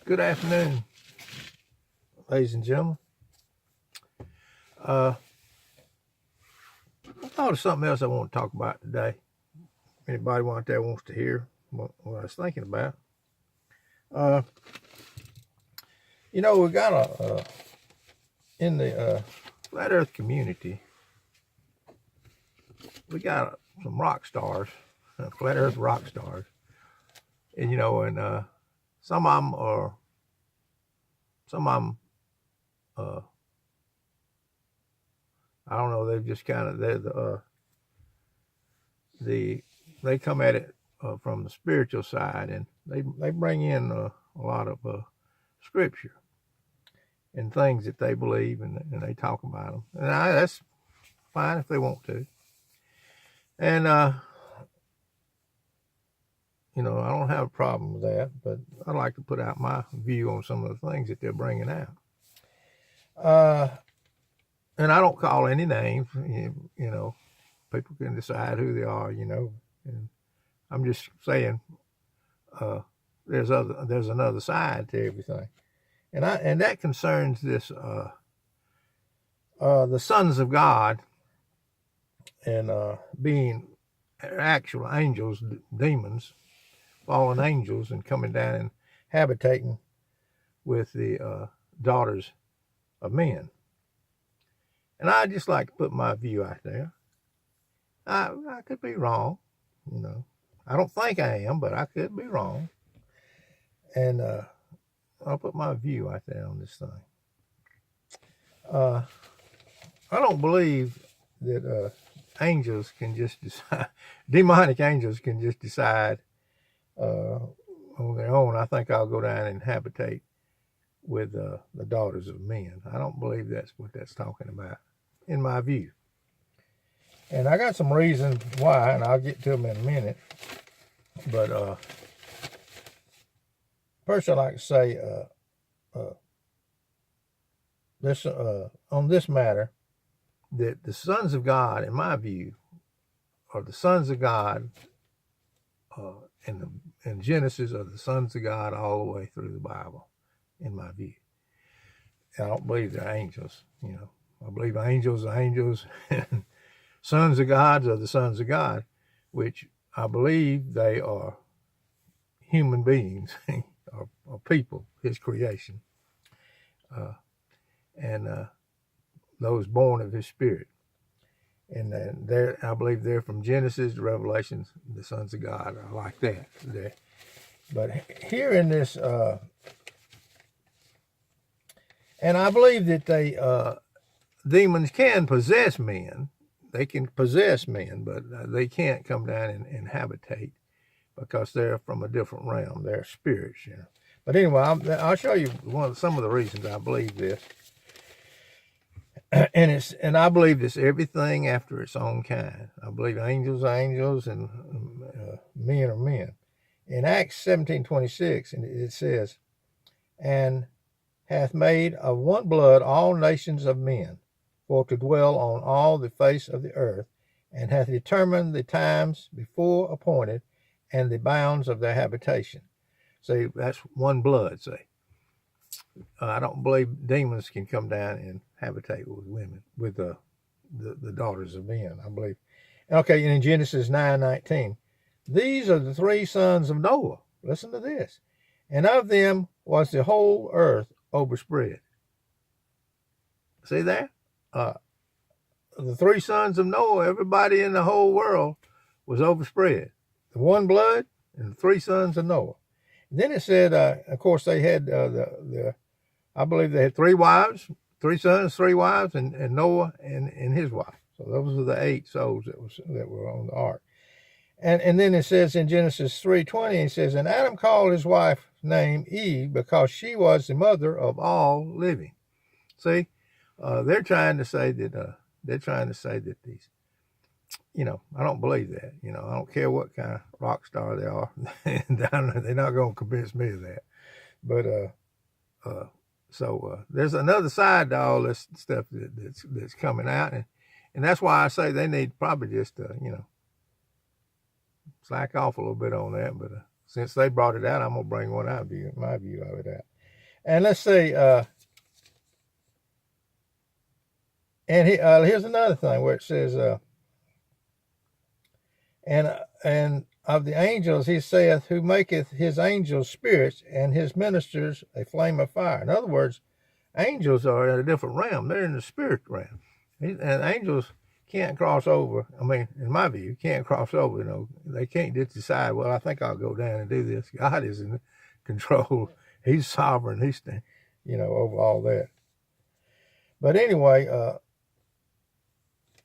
Good afternoon, ladies and gentlemen. I thought of something else I want to talk about today. Anybody out there wants to hear what I was thinking about? We got in the flat Earth community, we got some rock stars, flat Earth rock stars, and some of them are, I don't know. They've just kind of they come at it from the spiritual side, and they bring in a lot of scripture and things that they believe, and they talk about them, and that's fine if they want to. And I don't have a problem with that, but I'd like to put out my view on some of the things that they're bringing out. And I don't call any names, people can decide who they are, and I'm just saying, there's another side to everything. And that concerns this, the sons of God and, being actual angels, demons, fallen angels, and coming down and habitating with the, daughters of men. And I just like to put my view out there. I could be wrong, I don't think I am, but I could be wrong. And I'll put my view out there on this thing. I don't believe that angels can just decide, demonic angels can just decide on their own. I think I'll go down and habitate with the daughters of men. I don't believe that's what that's talking about, in my view. And I got some reasons why, and I'll get to them in a minute. But first, I'd like to say this on this matter, that the sons of God, in my view, are the sons of God. In Genesis, are the sons of God all the way through the Bible, in my view. I don't believe they're angels. I believe angels are angels, and sons of God are the sons of God, which I believe they are human beings, or people, his creation, and those born of his spirit. And I believe they're from Genesis to Revelation, the sons of God are like that. But here in this, and I believe that demons can possess men. They can possess men, but they can't come down and habitate, because they're from a different realm. They're spirits, But anyway, I'll show you some of the reasons I believe this. And I believe this everything after its own kind. I believe angels are angels, and men are men. In Acts 17:26, it says, "And hath made of one blood all nations of men, for to dwell on all the face of the earth, and hath determined the times before appointed, and the bounds of their habitation." See, that's one blood, see. I don't believe demons can come down and habitate with women, with the daughters of men, I believe. Okay, and in Genesis 9:19, "These are the three sons of Noah." Listen to this. "And of them was the whole earth overspread." See that? The three sons of Noah, everybody in the whole world was overspread. The one blood and the three sons of Noah. And then it said, of course, they had I believe they had three wives, three sons, three wives, and Noah and his wife. So those were the 8 souls that were on the ark. And then it says in Genesis 3:20, it says, "And Adam called his wife's name Eve, because she was the mother of all living." See, they're trying to say that these, I don't believe that. I don't care what kind of rock star they are. They're not going to convince me of that. But so there's another side to all this stuff that's coming out, and that's why I say they need probably just slack off a little bit on that. But since they brought it out, I'm gonna bring my view of it out. And let's see, here's another thing where it says, and of the angels he saith, who maketh his angels spirits and his ministers a flame of fire. In other words, angels are in a different realm. They're in the spirit realm. And angels can't cross over. I mean, in my view, can't cross over. You know, they can't just decide, well, I think I'll go down and do this. God is in control. He's sovereign. He's, over all that. But anyway,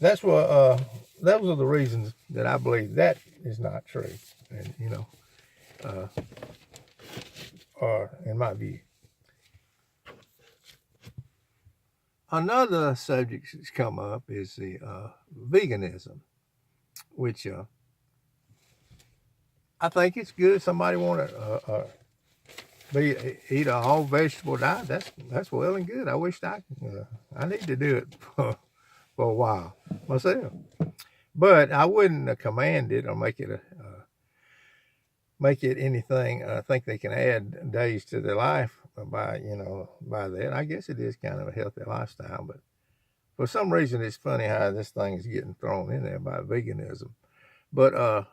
that's what, those are the reasons that I believe that is not true. And, or in my view. Another subject that's come up is the veganism, which I think it's good. Somebody want to eat a all vegetable diet. That's well and good. I wish I need to do it for a while myself, but I wouldn't command it or make it anything. I think they can add days to their life by that. I guess it is kind of a healthy lifestyle, but for some reason it's funny how this thing is getting thrown in there by veganism. But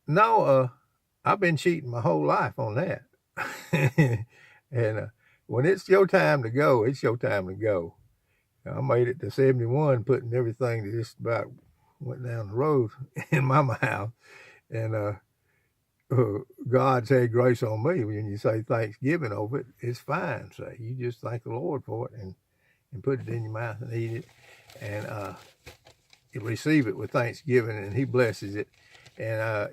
no, I've been cheating my whole life on that. And when it's your time to go, it's your time to go. I made it to 71, putting everything that just about went down the road in my mouth. And God's had grace on me. When you say Thanksgiving over it, it's fine. Say, you just thank the Lord for it and put it in your mouth and eat it. And you receive it with thanksgiving, and he blesses it. And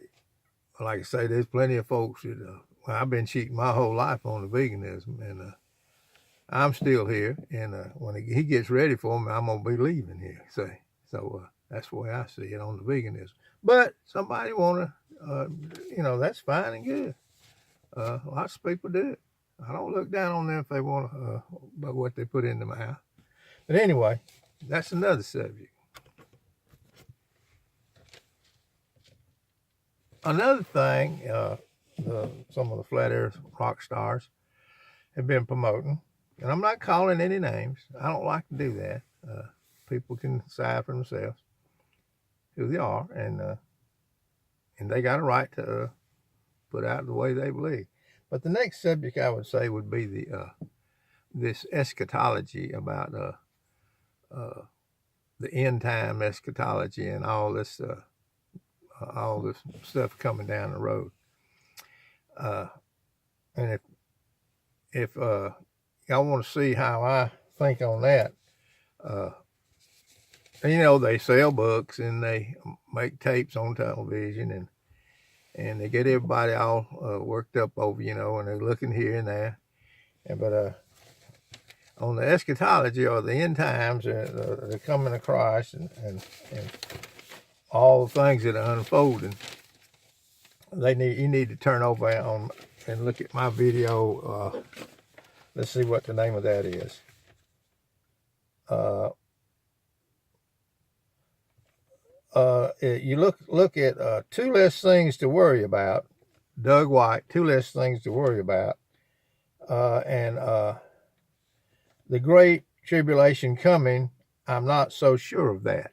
like I say, there's plenty of folks that, I've been cheating my whole life on the veganism, and I'm still here. And when he gets ready for me, I'm going to be leaving here. So that's the way I see it on the veganism. But somebody want to, that's fine and good. Lots of people do it. I don't look down on them if they want to, by what they put in their mouth. But anyway, that's another subject. Another thing, some of the flat earth rock stars have been promoting, and I'm not calling any names. I don't like to do that. People can decide for themselves who they are, and they got a right to put out the way they believe. But the next subject I would say would be the this eschatology about the end time eschatology and all this stuff coming down the road. And if y'all want to see how I think on that, they sell books and they make tapes on television and they get everybody all worked up over, and they're looking here and there. But on the eschatology or the end times, the coming of Christ and all the things that are unfolding, you need to turn over and look at my video. Let's see what the name of that is. You look at Two Less Things to Worry About, Doug White, Two Less Things to Worry About, and The Great Tribulation Coming, I'm Not So Sure of That.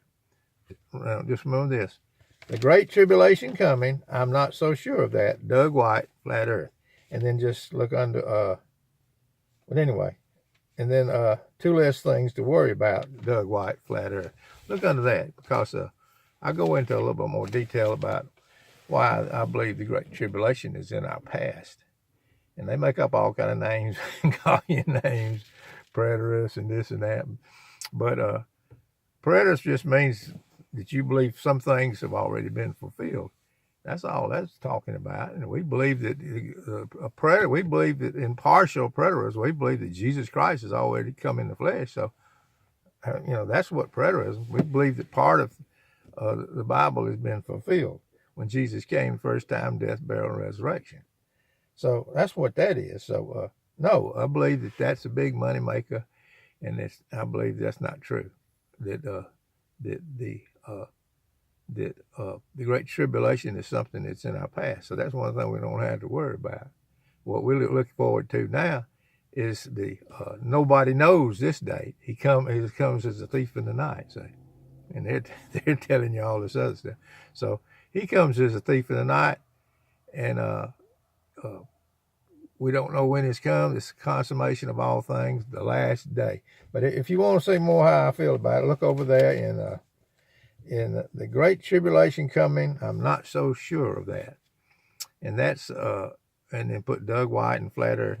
Just remember this. The Great Tribulation Coming, I'm Not So Sure of That, Doug White, Flat Earth. And then just look under, but anyway, and then Two Less Things to Worry About, Doug White, Flat Earth. Look under that, because I go into a little bit more detail about why I believe the Great Tribulation is in our past. And they make up all kind of names and call you names, preterists and this and that. But preterist just means that you believe some things have already been fulfilled. That's all that's talking about. And we believe that we believe that in partial preterists, we believe that Jesus Christ has already come in the flesh. So, that's what preterism. We believe that part of the Bible has been fulfilled when Jesus came the first time, death, burial, and resurrection. So that's what that is. So no, I believe that that's a big money maker, and I believe that's not true. That the Great Tribulation is something that's in our past. So that's one thing we don't have to worry about. What we look forward to now is the nobody knows this date. He comes as a thief in the night, see, and they're telling you all this other stuff. So he comes as a thief in the night, and we don't know when it's come. It's the consummation of all things, the last day. But if you want to see more how I feel about it, look over there in the Great Tribulation coming. I'm not so sure of that. And that's, and then put Doug White and Flat Earth.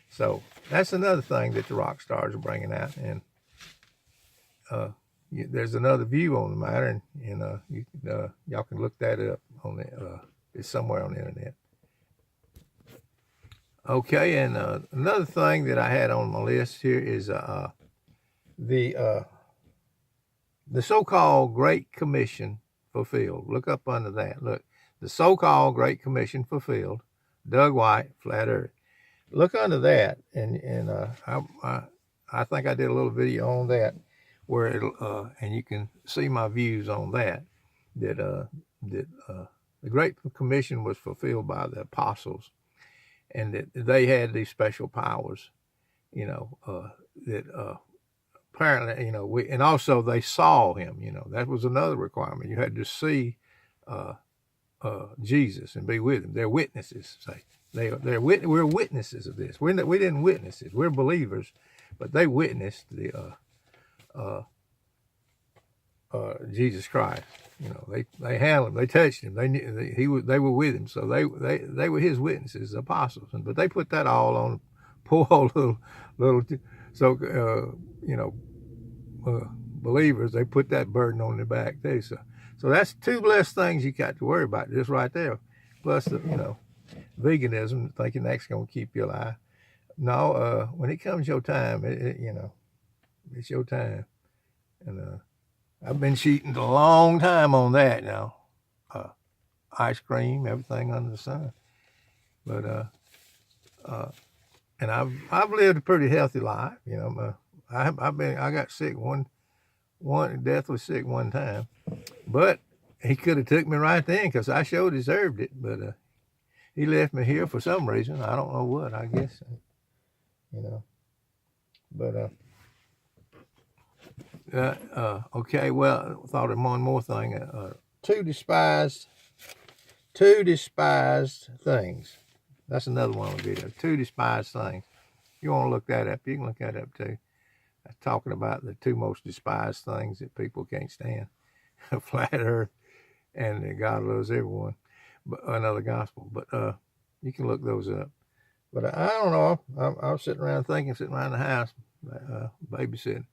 So that's another thing that the rock stars are bringing out. And there's another view on the matter. And y'all can look that up on it's somewhere on the internet. Okay, and another thing that I had on my list here is the so-called Great Commission fulfilled. Look up under that. Look, the so-called Great Commission fulfilled. Doug White, Flat Earth. Look under that, and I think I did a little video on that where it'll and you can see my views on that. That the Great Commission was fulfilled by the apostles, and that they had these special powers, that apparently, and also they saw him, that was another requirement. You had to see Jesus and be with him. They're witnesses, say. We're witnesses of this. We didn't witness it. We're believers, but they witnessed the Jesus Christ. They handled him. They touched him. They were with him. So they were his witnesses, apostles. But they put that all on poor old little believers. They put that burden on their back too. So that's two less things you got to worry about just right there. Plus the veganism, thinking that's going to keep you alive. No, when it comes your time, it's your time. And I've been cheating a long time on that now. Ice cream, everything under the sun. But and I've lived a pretty healthy life. I got sick deathly sick one time, but he could have took me right then because I sure deserved it. But he left me here for some reason. I don't know what. I guess But okay. Well, I thought of one more thing. Two despised things. That's another one on the video. Two despised things. If you want to look that up, you can look that up too. I'm talking about the two most despised things that people can't stand: Flat Earth and that God loves everyone. But another gospel. But you can look those up. But I don't know. I was sitting around thinking, sitting around the house, babysitting.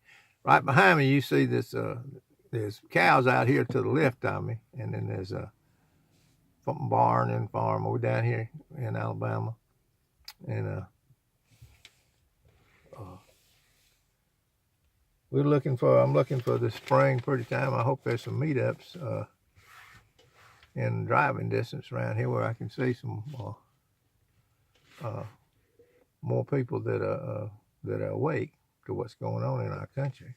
Right behind me, you see this. There's cows out here to the left of me, and then there's a barn and farm over down here in Alabama, and I'm looking for the spring pretty time. I hope there's some meetups in driving distance around here where I can see some more people that are awake to what's going on in our country.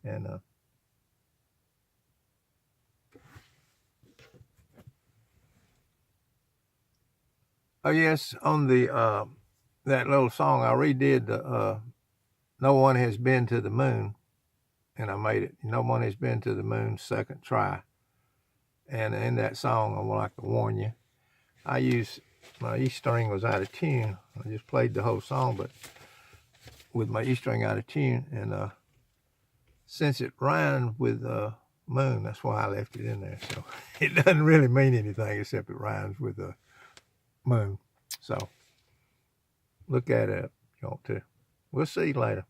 And oh yes, on the that little song I redid the No One Has Been to the Moon, and I made it. No One Has Been to the Moon, second try. And in that song, I would like to warn you, my E string was out of tune. I just played the whole song, but with my E string out of tune, and since it rhymed with moon, that's why I left it in there. So it doesn't really mean anything except it rhymes with moon. So look that up if you want to. We'll see you later.